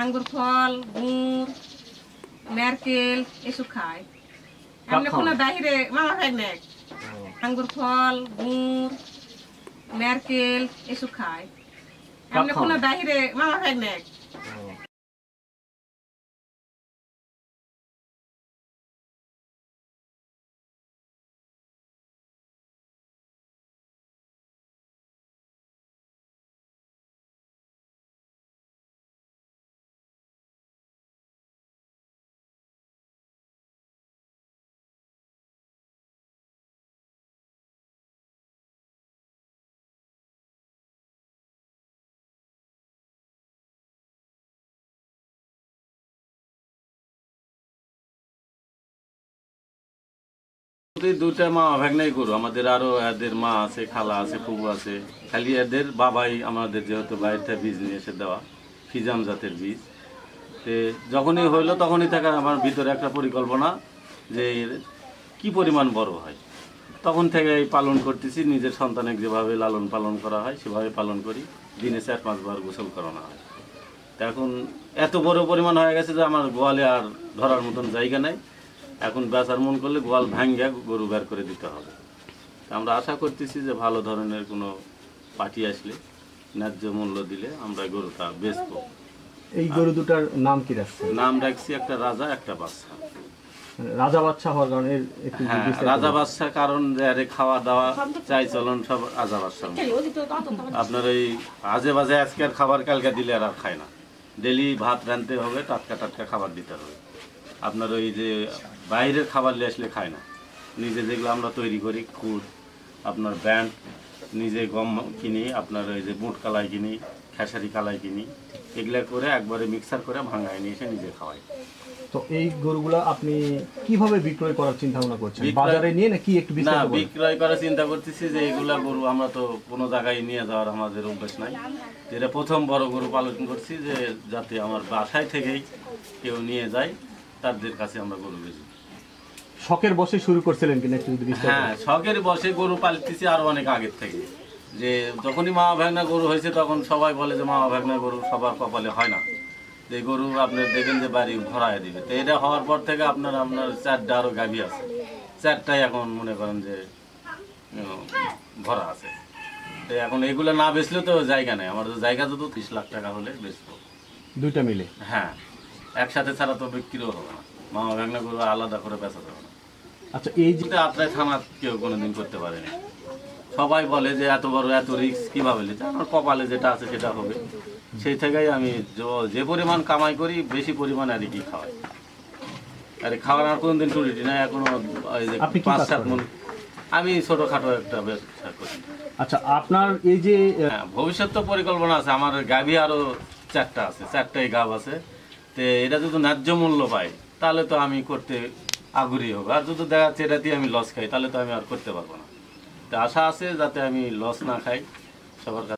আঙ্গুর ফল, গুড়, নারকেল এসব খায়। এমনি কোনো বাহিরে মামা খাই না। আঙ্গুর ফল, গুড়, নারকেল এসব খায়। এমনি কোনো বাহিরে মামা খাই না। দুইটা মা ভাগ্নাই গরু আমাদের, আরো এদের মা আছে, খালা আছে, ফুবু আছে। খালি এদের বাবাই আমাদের যেহেতু বাইরে বীজ নিয়ে এসে দেওয়া, ফিজাম জাতের বীজ। তে যখনই হইলো তখনই থেকে আমার ভিতরে একটা পরিকল্পনা যে কি পরিমাণ বড় হয়। তখন থেকে পালন করতেছি, নিজের সন্তানের যেভাবে লালন পালন করা হয় সেভাবে পালন করি। দিনে 4-5 বার গোসল করানো হয়। এখন এত বড় পরিমাণ হয়ে গেছে যে আমার গোয়ালে আর ধরার মতন জায়গা নাই। এখন বেচার মন করলে গোয়াল ভাঙ্গা গরু বের করে দিতে হবে। আমরা আশা করতেছি যে ভালো ধরনের কোনো পার্টি আসলে ন্যায্য মূল্য দিলে আমরা গরুটা বেচবো। এই গরু দুটার নাম কি রাখছে? নাম রাখছি একটা রাজা, একটা বাদশা। রাজা বাদশা হওয়ার কারণে একটু হ্যাঁ, রাজা বাদশা কারণ আরে খাওয়া দাওয়া চাই চলন সব রাজা বাদশার মতো। আপনার ওই আজে বাজে আজকের খাবার কালকে দিলে আর খায় না। ডেলি ভাত রাঁধতে হবে, টাটকা টাটকা খাবার দিতে হবে। আপনার ওই যে বাইরের খাবার নিয়ে আসলে খায় না। নিজে যেগুলো আমরা তৈরি করি, খুদ, আপনার ব্যান্ড, নিজে গম কিনি, আপনার ওই যে বুট কালাই কিনি, খেসারি কালাই কিনি, এগুলো করে একবারে মিক্সার করে ভাঙায় নিয়ে এসে নিজে খাওয়াই। তো এই গরুগুলো আপনি কিভাবে বিক্রয় করার চিন্তা ভাবনা করছেন? বিক্রয়- বাজারে নিয়ে নাকি একটু না, বিস্তারিত বলুন। বিক্রয় করার চিন্তা করতেছি যে এগুলা গরু আমরা তো কোনো জায়গায় নিয়ে যাওয়ার আমাদের অভ্যাস নাই। যেটা প্রথম বড় গরু পালন করছি, যে যাতে আমার বাসায় থেকেই কেউ নিয়ে যায়, তাদের কাছে আমরা গরু বেচি। শখের বসে শুরু করছিলেন কিনা একটু যদি বিস্তারিত হ্যাঁ, শখের বসে গরু পালতেছি আরো অনেক আগের থেকে। যে যখনই মামা ভাগনা গরু হয়েছে তখন সবাই বলে যে মামা ভাগনা গরু সবার কপালে হয় না, যে গরু আপনার দেখেন যে বাড়ি ভরায় দিবে। তো এটা হওয়ার পর থেকে আপনার 4টা আরো গাভী আছে, 4টাই এখন মনে করেন যে ভরা আছে। তো এখন এগুলো না বেচলেও তো জায়গা নেই। আমার তো জায়গা তো 30 লাখ টাকা হলে বেচবো দুইটা মিলে। হ্যাঁ, একসাথে ছাড়া তো বিক্রিও হবে না। মামা ভাগনা গরু আলাদা করে বেচা যাবে না। আচ্ছা, এই যে যেটা আত্রায় থানা কেউ কোনোদিন করতে পারেনি। সবাই বলে যে এত বড় এত রিস্ক কীভাবে নিতে। আমার কপালে যেটা আছে সেটা হবে। সেই থেকেই আমি যে পরিমাণ কামাই করি বেশি পরিমাণ আর কি খাওয়াই। আরে খাওয়ার আর কোনোদিন টুরিটি নাই এখনো। ওই যে আপনি কি কাজ 5-7 করেন? মন আমি ছোটোখাটো একটা ব্যবসা করি। আচ্ছা, আপনার এই যে হ্যাঁ, ভবিষ্যৎ তো পরিকল্পনা আছে। আমার গাভী আরও 4টা আছে, 4টাই গাভ আছে। তো এটা যদি ন্যায্য মূল্য পাই তাহলে তো আমি করতে আগ্রহী হবো। আর যদি দেখা যাচ্ছে এটাতেই আমি লস খাই তাহলে তো আমি আর করতে পারবো না। তো আশা আছে যাতে আমি লস না খাই সবার কাছে।